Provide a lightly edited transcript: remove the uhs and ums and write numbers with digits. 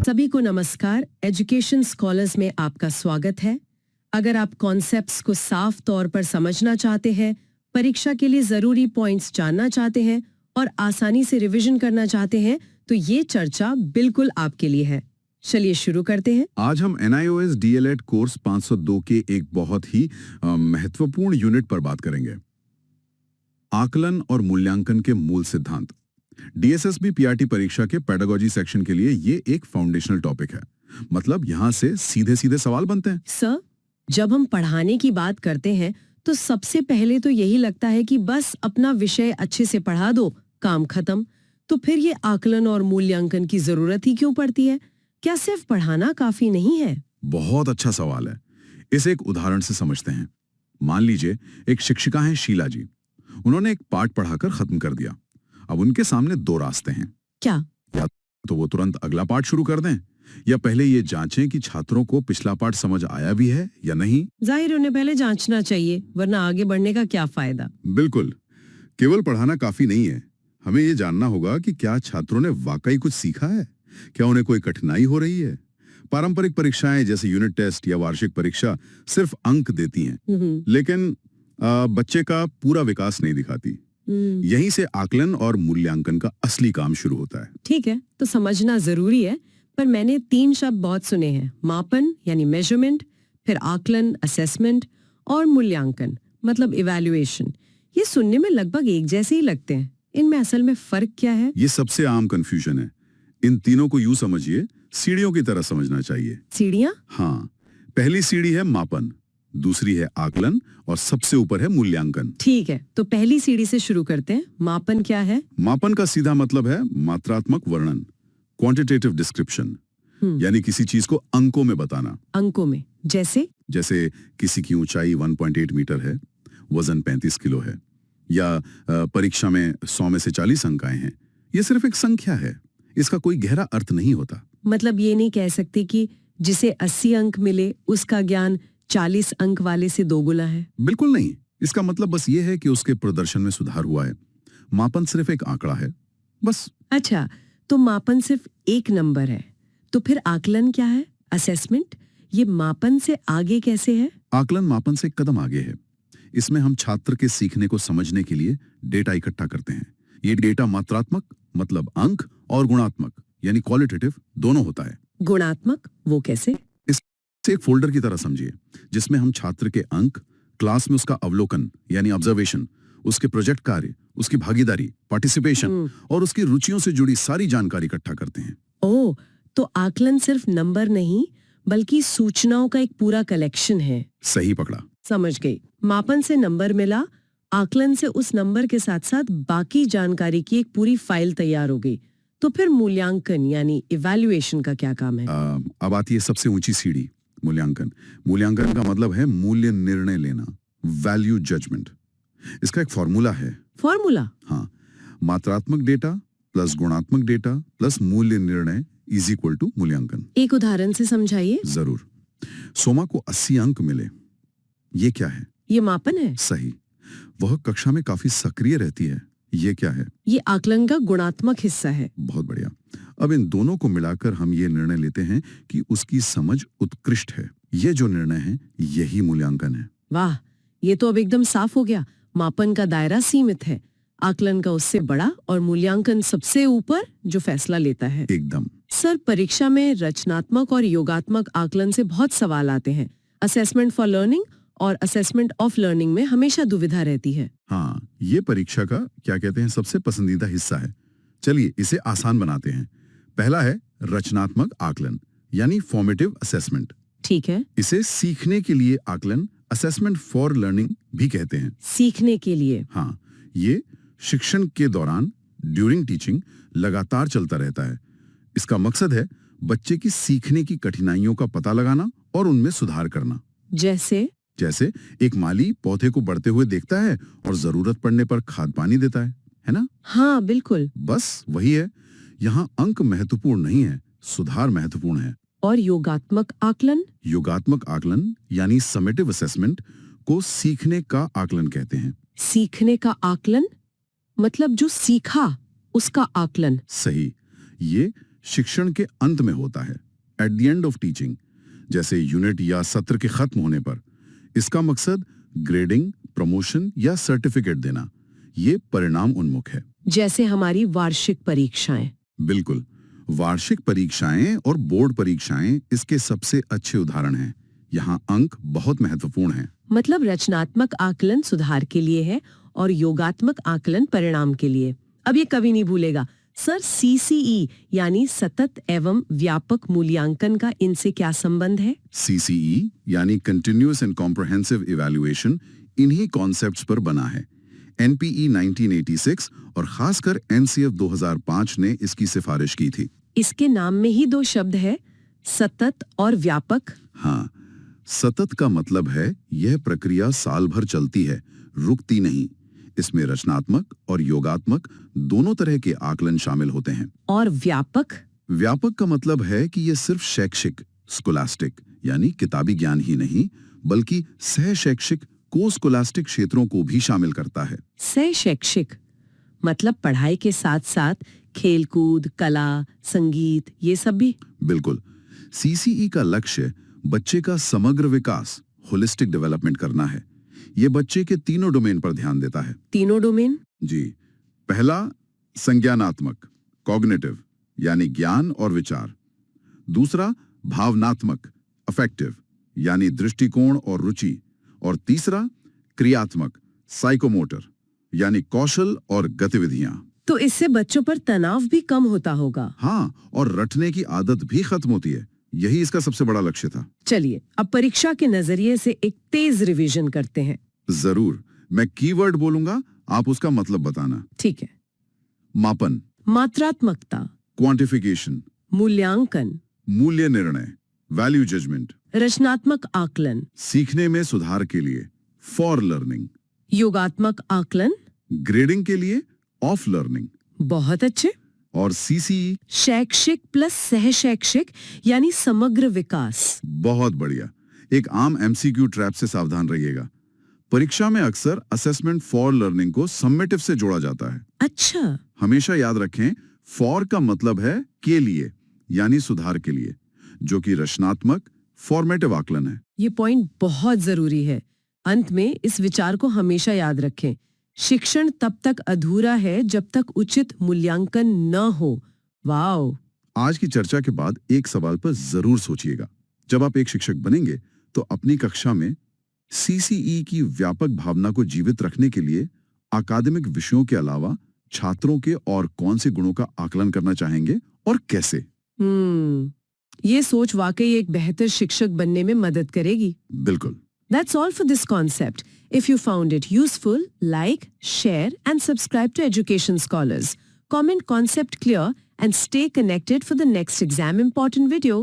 सभी को नमस्कार। एजुकेशन स्कॉलर्स में आपका स्वागत है। अगर आप कॉन्सेप्ट्स को साफ तौर पर समझना चाहते हैं, परीक्षा के लिए जरूरी पॉइंट्स जानना चाहते हैं और आसानी से रिवीजन करना चाहते हैं, तो ये चर्चा बिल्कुल आपके लिए है। चलिए शुरू करते हैं। आज हम NIOS DLED कोर्स 502 के एक बहुत ही महत्वपूर्ण यूनिट पर बात करेंगे। आकलन और मूल्यांकन के मूल सिद्धांत। DSSB PRT परीक्षा के पेडागोजी सेक्शन के लिए ये एक फाउंडेशनल टॉपिक है। मतलब यहाँ से सीधे सीधे सवाल बनते हैं। सर, जब हम पढ़ाने की बात करते हैं तो सबसे पहले तो यही लगता है कि बस अपना विषय अच्छे से पढ़ा दो, काम खत्म। तो फिर ये आकलन और मूल्यांकन की जरूरत ही क्यों पड़ती है? क्या सिर्फ पढ़ाना काफी नहीं है? बहुत अच्छा सवाल है। इसे एक उदाहरण से समझते हैं। मान लीजिए एक शिक्षिका हैं शीला जी। उन्होंने एक पाठ पढ़ाकर खत्म कर दिया। अब उनके सामने दो रास्ते हैं। क्या? या तो वो तुरंत अगला पाठ शुरू कर दें, या पहले ये जांचें कि छात्रों को पिछला पाठ समझ आया भी है या नहीं। जाहिर उन्हें पहले जांचना चाहिए, वरना आगे बढ़ने का क्या फायदा। बिल्कुल, केवल पढ़ाना काफी नहीं है। हमें ये जानना होगा कि क्या छात्रों ने वाकई कुछ सीखा है, क्या उन्हें कोई कठिनाई हो रही है। पारंपरिक परीक्षाएं जैसे यूनिट टेस्ट या वार्षिक परीक्षा सिर्फ अंक देती हैं, लेकिन बच्चे का पूरा विकास नहीं दिखाती। यहीं से आकलन और मूल्यांकन का असली काम शुरू होता है। ठीक है, तो समझना जरूरी है, पर मैंने 3 शब्द बहुत सुने हैं। मापन यानी मेजरमेंट, फिर आकलन असेसमेंट, और मूल्यांकन मतलब इवैल्यूएशन। ये सुनने में लगभग एक जैसे ही लगते हैं। इनमें असल में फर्क क्या है? ये सबसे आम कंफ्यूजन है। इन तीनों को यूं समझिए, सीढ़ियों की तरह समझना चाहिए। सीढ़ियाँ? हाँ, पहली सीढ़ी है मापन, दूसरी है आकलन और सबसे ऊपर है मूल्यांकन। ठीक है, तो पहली सीढ़ी से शुरू करते हैं। मापन क्या है? मापन का सीधा मतलब है मात्रात्मक वर्णन, क्वांटिटेटिव डिस्क्रिप्शन, यानी किसी चीज को अंकों में बताना। अंकों में? जैसे किसी की ऊंचाई 1.8 मीटर है, वजन 35 किलो है, या परीक्षा में 100 में से 40 अंक आए हैं। ये सिर्फ एक संख्या है, इसका कोई गहरा अर्थ नहीं होता। मतलब ये नहीं कह सकते कि जिसे 80 अंक मिले उसका ज्ञान 40 अंक वाले से दोगुना है। बिल्कुल नहीं। इसका मतलब बस ये है कि उसके प्रदर्शन में सुधार हुआ है। मापन सिर्फ एक आंकड़ा है, बस। अच्छा, तो मापन सिर्फ एक नंबर है, तो फिर आकलन क्या है? असेसमेंट? ये मापन से आगे कैसे है? आकलन मापन से एक कदम आगे है। इसमें हम छात्र के सीखने को समझने के लिए डेटा इकट्ठा करते हैं। ये डेटा मात्रात्मक मतलब अंक और गुणात्मक यानी क्वालिटेटिव दोनों होता है। गुणात्मक वो कैसे? इसे एक फोल्डर की तरह समझिए, जिसमें हम छात्र के अंक, क्लास में उसका अवलोकन यानी ऑब्जर्वेशन, उसके प्रोजेक्ट कार्य, उसकी भागीदारी पार्टिसिपेशन और उसकी रुचियों से जुड़ी सारी जानकारी इकट्ठा करते हैं। ओह, तो आकलन सिर्फ नंबर नहीं बल्कि सूचनाओं का एक पूरा कलेक्शन है। सही पकड़ा। समझ गई। मापन से नंबर मिला, आकलन से उस नंबर के साथ साथ बाकी जानकारी की एक पूरी फाइल तैयार हो गई। तो फिर मूल्यांकन यानी इवैल्यूएशन का क्या काम है? अब आती है सबसे ऊंची सीढ़ी, मूल्यांकन। मूल्यांकन का मतलब है मूल्य निर्णय लेना, वैल्यू जजमेंट। इसका एक फॉर्मूला है। फॉर्मूला? हाँ, मात्रात्मक डेटा प्लस गुणात्मक डेटा प्लस मूल्य निर्णय इज इक्वल टू मूल्यांकन। एक उदाहरण से समझाइए। जरूर। सोमा को 80 अंक मिले, ये क्या है? ये मापन है। सही। वह कक्षा में काफी सक्रिय रहती है, ये क्या है? ये आकलन का गुणात्मक हिस्सा है। बहुत बढ़िया। अब इन दोनों को मिलाकर हम ये निर्णय लेते हैं कि उसकी समझ उत्कृष्ट है। ये जो निर्णय है यही मूल्यांकन है। वाह, ये तो अब एकदम साफ हो गया। मापन का दायरा सीमित है, आकलन का उससे बड़ा, और मूल्यांकन सबसे ऊपर जो फैसला लेता है। एकदम। सर, परीक्षा में रचनात्मक और योगात्मक आकलन से बहुत सवाल आते हैं। असेसमेंट फॉर लर्निंग और असेसमेंट ऑफ लर्निंग में हमेशा दुविधा रहती है। हाँ, ये परीक्षा का क्या कहते हैं सबसे पसंदीदा हिस्सा है। चलिए इसे आसान बनाते हैं। पहला है रचनात्मक आकलन यानी फॉर्मेटिव असेसमेंट। ठीक है। इसे सीखने के लिए आकलन, असेसमेंट फॉर लर्निंग भी कहते हैं। सीखने के लिए? हाँ, ये शिक्षण के दौरान ड्यूरिंग टीचिंग लगातार चलता रहता है। इसका मकसद है बच्चे की सीखने की कठिनाइयों का पता लगाना और उनमें सुधार करना। जैसे एक माली पौधे को बढ़ते हुए देखता है और जरूरत पड़ने पर खाद पानी देता है ना? हाँ बिल्कुल। बस वही है। यहाँ अंक महत्वपूर्ण नहीं है, सुधार महत्वपूर्ण है। और योगात्मक आकलन? योगात्मक आकलन यानी समेटिव असेसमेंट को सीखने का आकलन कहते हैं। सीखने का आकलन मतलब जो सीखा उसका आकलन? सही। ये शिक्षण के अंत में होता है, at the end of teaching, जैसे यूनिट या सत्र के खत्म होने पर। इसका मकसद ग्रेडिंग, प्रमोशन या सर्टिफिकेट देना। ये परिणाम उन्मुख है। जैसे हमारी वार्षिक परीक्षाएं। बिल्कुल, वार्षिक परीक्षाएं और बोर्ड परीक्षाएं इसके सबसे अच्छे उदाहरण हैं। यहाँ अंक बहुत महत्वपूर्ण हैं। मतलब रचनात्मक आकलन सुधार के लिए है और योगात्मक आकलन परिणाम के लिए। अब ये कभी नहीं भूलेगा सर, CCE यानी सतत एवं व्यापक मूल्यांकन का इनसे क्या संबंध है? CCE यानी कंटिन्यूअस एंड कॉम्प्रहेंसिव इवैल्यूएशन इन्हीं कॉन्सेप्ट्स पर बना है। NPE 1986 और खासकर NCF 2005 ने इसकी सिफारिश की थी। इसके नाम में ही दो शब्द है, सतत और व्यापक। हाँ, सतत का मतलब है यह प्रक्रिया साल भर चलती है, रुकती नहीं। इसमें रचनात्मक और योगात्मक दोनों तरह के आकलन शामिल होते हैं। और व्यापक? व्यापक का मतलब है कि यह सिर्फ शैक्षिक, स्कोलास्टिक यानी किताबी ज्ञान ही नहीं, बल्कि सह शैक्षिक को स्कोलास्टिक क्षेत्रों को भी शामिल करता है। सह शैक्षिक मतलब पढ़ाई के साथ साथ खेलकूद, कला, संगीत, ये सब भी? बिल्कुल। CCE का लक्ष्य बच्चे का समग्र विकास, होलिस्टिक डेवलपमेंट करना है। ये बच्चे के तीनों डोमेन पर ध्यान देता है। तीनों डोमेन? जी। पहला, संज्ञानात्मक, कॉग्निटिव यानी ज्ञान और विचार। दूसरा, भावनात्मक, अफेक्टिव यानी दृष्टिकोण और रुचि। और तीसरा, क्रियात्मक, साइकोमोटर यानी कौशल और गतिविधियां। तो इससे बच्चों पर तनाव भी कम होता होगा। हाँ, और रटने की आदत भी खत्म होती है। यही इसका सबसे बड़ा लक्ष्य था। चलिए अब परीक्षा के नजरिए से एक तेज रिवीजन करते हैं। जरूर। मैं कीवर्ड बोलूंगा, आप उसका मतलब बताना। ठीक है। मापन, मात्रात्मकता, क्वांटिफिकेशन, मूल्यांकन, मूल्य निर्णय, वैल्यू जजमेंट, रचनात्मक आकलन, सीखने में सुधार के लिए, फॉर लर्निंग, योगात्मक आकलन, ग्रेडिंग के लिए, ऑफ लर्निंग। बहुत अच्छे। और CCE, शैक्षिक प्लस सह शैक्षिक यानी समग्र विकास। बहुत बढ़िया। एक आम MCQ ट्रैप से सावधान रहिएगा। परीक्षा में अक्सर असेसमेंट फॉर लर्निंग को सम्मेटिव से जोड़ा जाता है। अच्छा। हमेशा याद रखें, फॉर का मतलब है के लिए यानी सुधार के लिए, जो कि रचनात्मक फॉर्मेटिव आकलन है। ये पॉइंट बहुत जरूरी है। अंत में इस विचार को हमेशा याद रखें, शिक्षण तब तक अधूरा है जब तक उचित मूल्यांकन न हो। वाओ। आज की चर्चा के बाद एक सवाल पर जरूर सोचिएगा। जब आप एक शिक्षक बनेंगे तो अपनी कक्षा में CCE की व्यापक भावना को जीवित रखने के लिए अकादमिक विषयों के अलावा छात्रों के और कौन से गुणों का आकलन करना चाहेंगे और कैसे? ये सोच वाकई एक बेहतर शिक्षक बनने में मदद करेगी। बिल्कुल। That's all for this concept. If you found it useful, like, share and subscribe to Education Scholars. Comment concept clear and stay connected for the next exam important video.